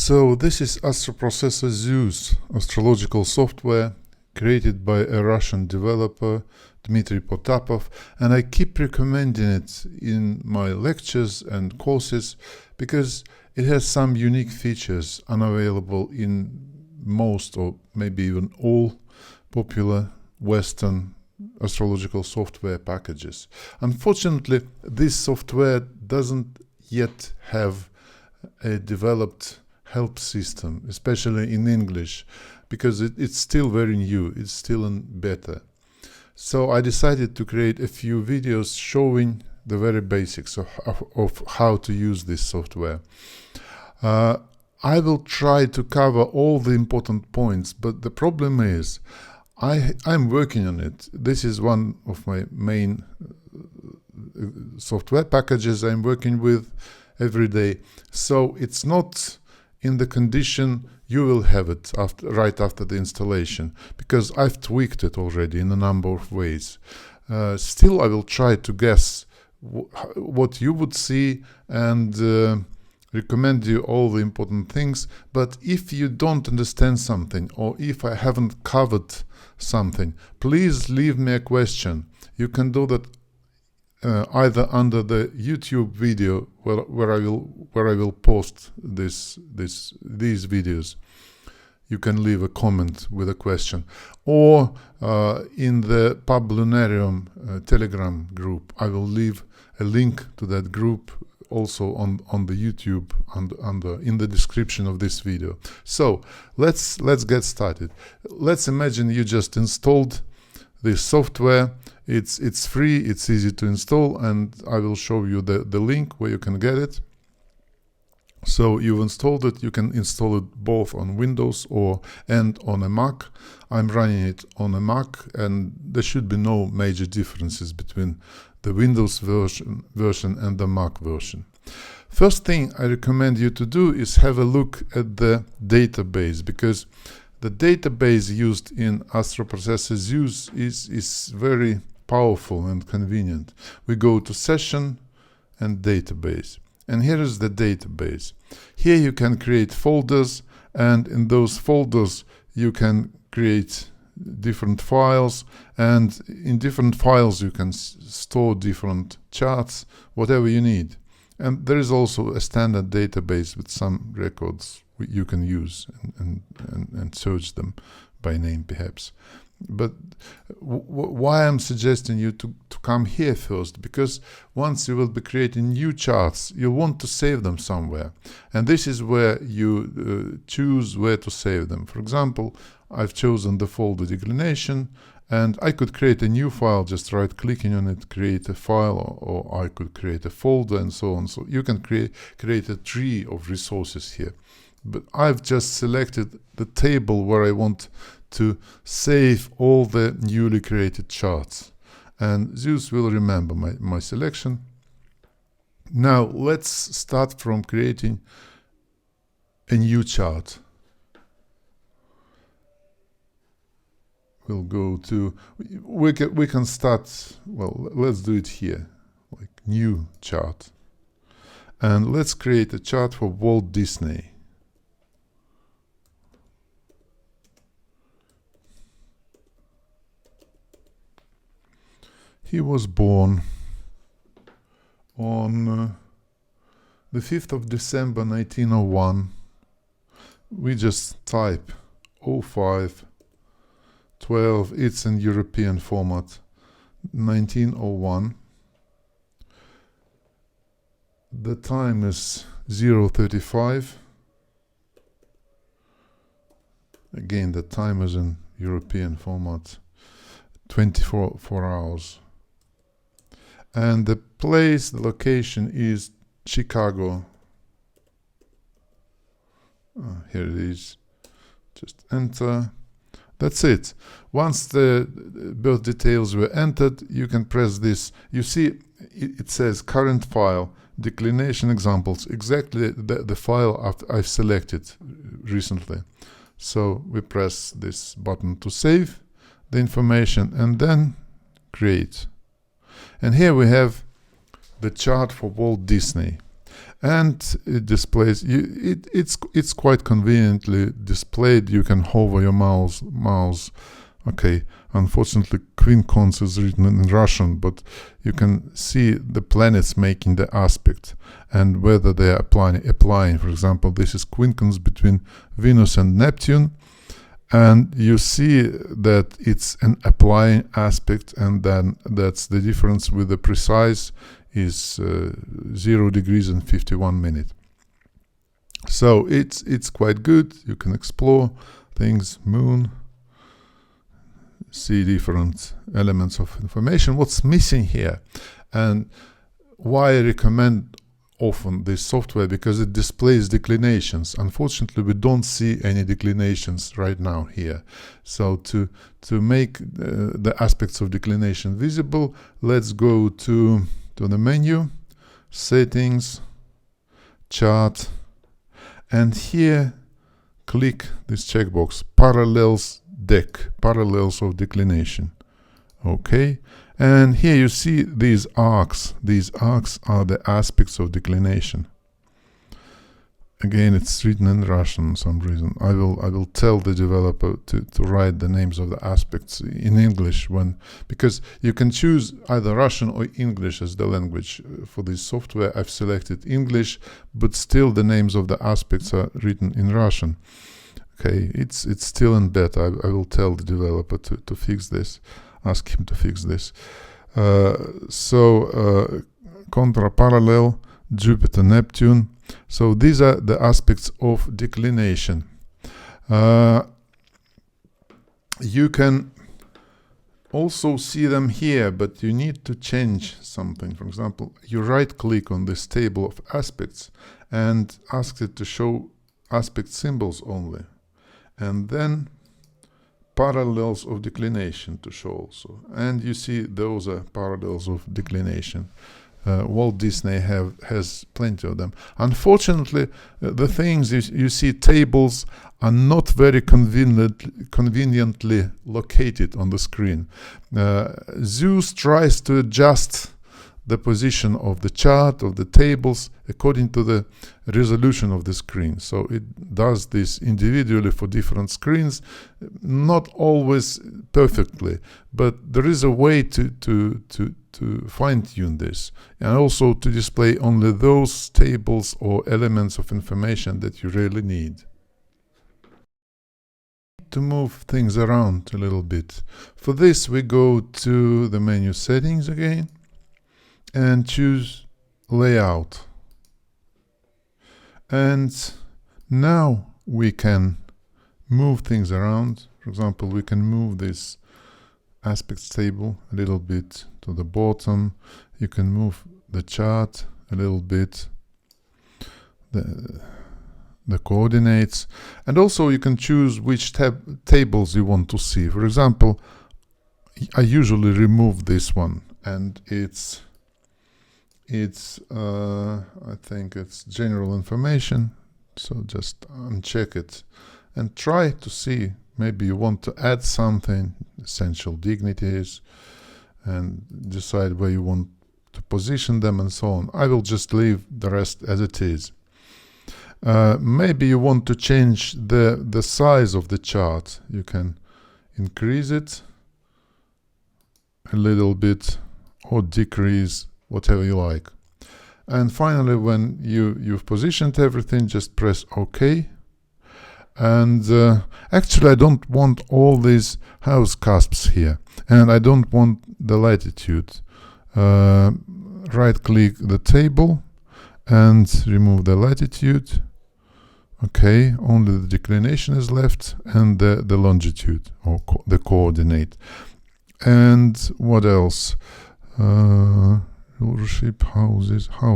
So this is Astroprocessor Zeus, astrological software created by a Russian developer, Dmitry Potapov, and I keep recommending it in my lectures and courses because it has some unique features unavailable in most or maybe even all popular Western astrological software packages. Unfortunately, this software doesn't yet have a developed help system, especially in English, because it's still very new, it's still in beta. So I decided to create a few videos showing the very basics of how to use this software. I will try to cover all the important points, but the problem is I'm working on it. This is one of my main software packages I'm working with every day. So it's not in the condition you will have it right after the installation, because I've tweaked it already in a number of ways. Still, I will try to guess what you would see and recommend you all the important things. But if you don't understand something, or if I haven't covered something, please leave me a question. You can do that either under the YouTube video where I will post these videos. You can leave a comment with a question, or in the Pablunarium Telegram group. I will leave a link to that group also on the YouTube in the description of this video. So let's get started. Let's imagine you just installed this software. It's free, it's easy to install, and I will show you the link where you can get it. So you've installed it. You can install it both on Windows and on a Mac. I'm running it on a Mac, and there should be no major differences between the Windows version and the Mac version. First thing I recommend you to do is have a look at the database, because the database used in Astroprocessor Zeus is very powerful and convenient. We go to Session and Database, and here is the database. Here you can create folders, and in those folders you can create different files, and in different files you can store different charts, whatever you need. And there is also a standard database with some records you can use and search them by name perhaps. But why I'm suggesting you to come here first, because once you will be creating new charts, you want to save them somewhere, and this is where you choose where to save them. For example, I've chosen the folder declination, and I could create a new file, just right clicking on it, create a file, or I could create a folder, and so on. So you can create a tree of resources here. But I've just selected the table where I want to save all the newly created charts, and Zeus will remember my selection. Now let's start from creating a new chart. We'll go to, we can start, well, let's do it here, like new chart, and let's create a chart for Walt Disney. He was born on the 5th of December 1901. We just type 0512, it's in European format, 1901. The time is 0:35. Again, the time is in European format, 24 hours. And the place, the location is Chicago. Here it is. Just enter. That's it. Once the birth details were entered, you can press this. You see, it says current file, declination examples, exactly the file I've selected recently. So we press this button to save the information and then create. And here we have the chart for Walt Disney. and it displays it's quite conveniently displayed. You can hover your mouse. Okay, unfortunately quincunx is written in Russian, but you can see the planets making the aspect and whether they are applying. For example, this is quincunx between Venus and Neptune, and you see that it's an applying aspect, and then that's the difference with the precise is 0 degrees and 51 minutes. So it's quite good. You can explore things, moon, see different elements of information. What's missing here, and why I recommend often this software, because it displays declinations. Unfortunately, we don't see any declinations right now here. So to make the aspects of declination visible, let's go to the menu, settings, chart, and here click this checkbox, parallels deck, parallels of declination. Okay, and here you see these arcs. These arcs are the aspects of declination. Again, it's written in Russian for some reason. I will tell the developer to write the names of the aspects in English, because you can choose either Russian or English as the language for this software. I've selected English, but still the names of the aspects are written in Russian. Okay, it's still in beta. I will tell the developer to fix this. Ask him to fix this. Contra-parallel, Jupiter, Neptune. So these are the aspects of declination. You can also see them here, but you need to change something. For example, you right-click on this table of aspects and ask it to show aspect symbols only. And then parallels of declination to show also. And you see those are parallels of declination. Walt Disney has plenty of them. Unfortunately, the things you see, tables are not very conveniently located on the screen. Zeus tries to adjust the position of the chart, of the tables, according to the resolution of the screen. So it does this individually for different screens, not always perfectly, but there is a way to fine-tune this, and also to display only those tables or elements of information that you really need. To move things around a little bit. For this, we go to the menu settings again, and choose layout. And now we can move things around. For example, we can move this aspects table a little bit to the bottom. You can move the chart a little bit, the coordinates, and also you can choose which tables you want to see. For example, I usually remove this one, and it's I think it's general information, so just uncheck it and try to see, maybe you want to add something, essential dignities, and decide where you want to position them and so on. I will just leave the rest as it is. Maybe you want to change the size of the chart. You can increase it a little bit or decrease, whatever you like. And finally, when you've positioned everything, just press OK. And actually, I don't want all these house cusps here, and I don't want the latitude. Right-click the table and remove the latitude. Okay, only the declination is left, and the longitude, or the coordinate. And what else? Rulership, houses. I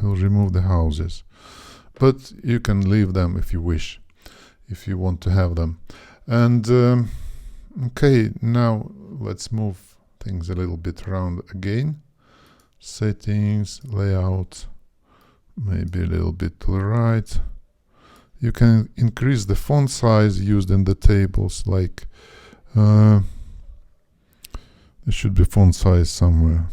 will remove the houses, but you can leave them if you wish, if you want to have them. And okay, now let's move things a little bit around again. Settings, layout, maybe a little bit to the right. You can increase the font size used in the tables, like there should be font size somewhere.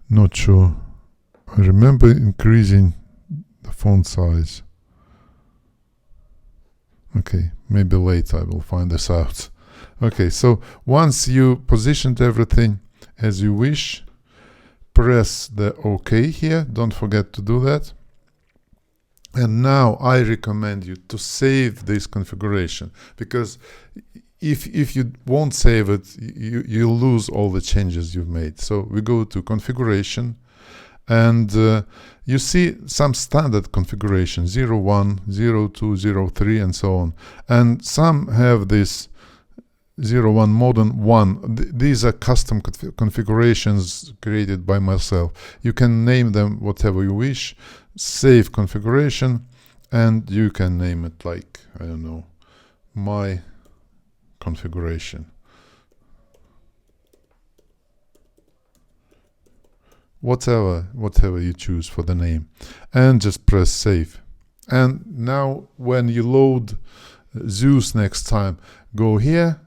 Not sure. I remember increasing the font size. Okay, maybe later I will find this out. Okay, so once you positioned everything as you wish, press the OK here. Don't forget to do that. And now I recommend you to save this configuration, because if you won't save it, you'll lose all the changes you've made. So we go to configuration, and you see some standard configuration 01, 02, 03, and so on. And some have this 01 modern 1. These are custom configurations created by myself. You can name them whatever you wish. Save configuration, and you can name it like, I don't know, my configuration. Whatever you choose for the name, and just press save. And now when you load Zeus next time, go here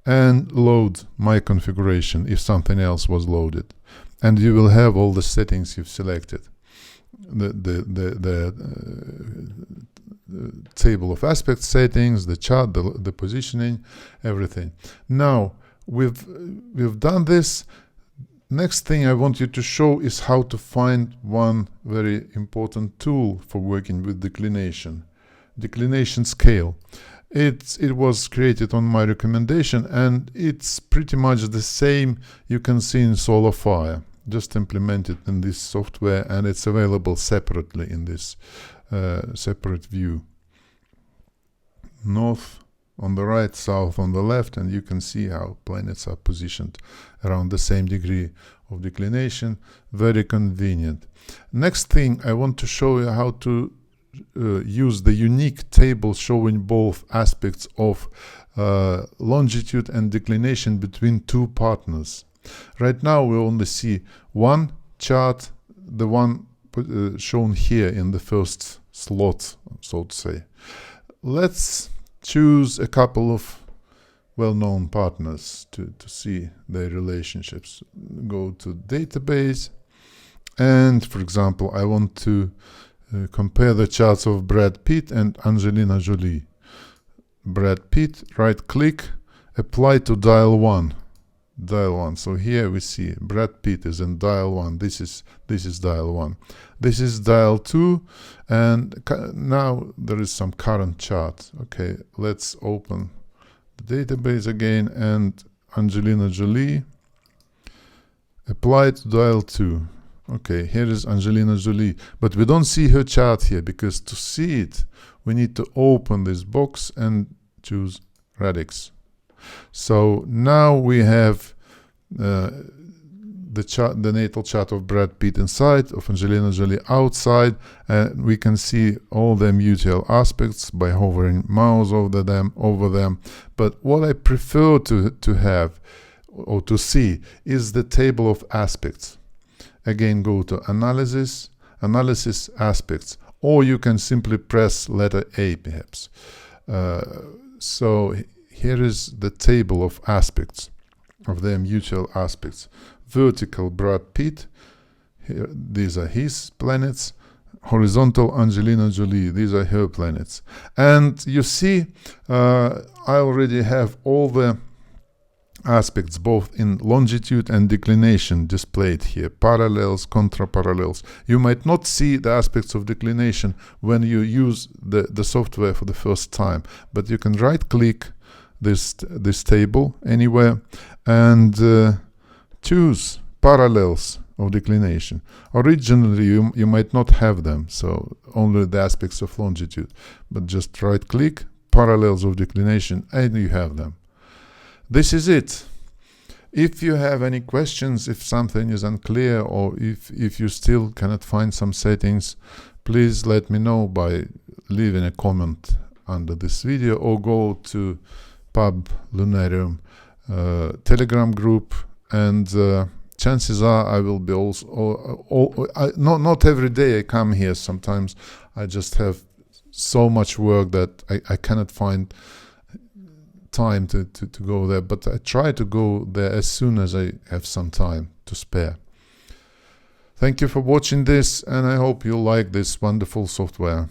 and load my configuration if something else was loaded, and you will have all the settings you've selected. The table of aspect settings, the chart, the positioning, everything. Now we've done this. Next thing I want you to show is how to find one very important tool for working with declination scale. It was created on my recommendation, and it's pretty much the same you can see in SolarFire. Just implement it in this software, and it's available separately in this separate view. North on the right, south on the left, and you can see how planets are positioned around the same degree of declination. Very convenient. Next thing, I want to show you how to use the unique table showing both aspects of longitude and declination between two partners. Right now we only see one chart, the one shown here in the first slot, so to say. Let's choose a couple of well-known partners to see their relationships. Go to database, and for example I want to compare the charts of Brad Pitt and Angelina Jolie. Brad Pitt, right click, apply to dial 1. Dial 1. So here we see Brad Pitt is in dial 1. This is dial 1. This is dial 2, and now there is some current chart. Okay, let's open the database again, and Angelina Jolie, apply to dial 2. Okay, here is Angelina Jolie, but we don't see her chart here, because to see it we need to open this box and choose Radix. So now we have the natal chart of Brad Pitt inside, of Angelina Jolie outside, and we can see all the mutual aspects by hovering mouse over them. But what I prefer to have or to see is the table of aspects. Again, go to analysis aspects, or you can simply press letter A perhaps. So here is the table of aspects, of their mutual aspects. Vertical Brad Pitt, here, these are his planets. Horizontal Angelina Jolie, these are her planets. And you see, I already have all the aspects both in longitude and declination displayed here, parallels, contraparallels. You might not see the aspects of declination when you use the software for the first time, but you can right click this table anywhere and choose parallels of declination. Originally you might not have them, so only the aspects of longitude, but just right click parallels of declination and you have them. This is it. If you have any questions, if something is unclear, or if you still cannot find some settings, please let me know by leaving a comment under this video, or go to Pub Lunarium Telegram group, and chances are I will be not every day I come here. Sometimes I just have so much work that I cannot find time to go there, but I try to go there as soon as I have some time to spare. Thank you for watching this, and I hope you like this wonderful software.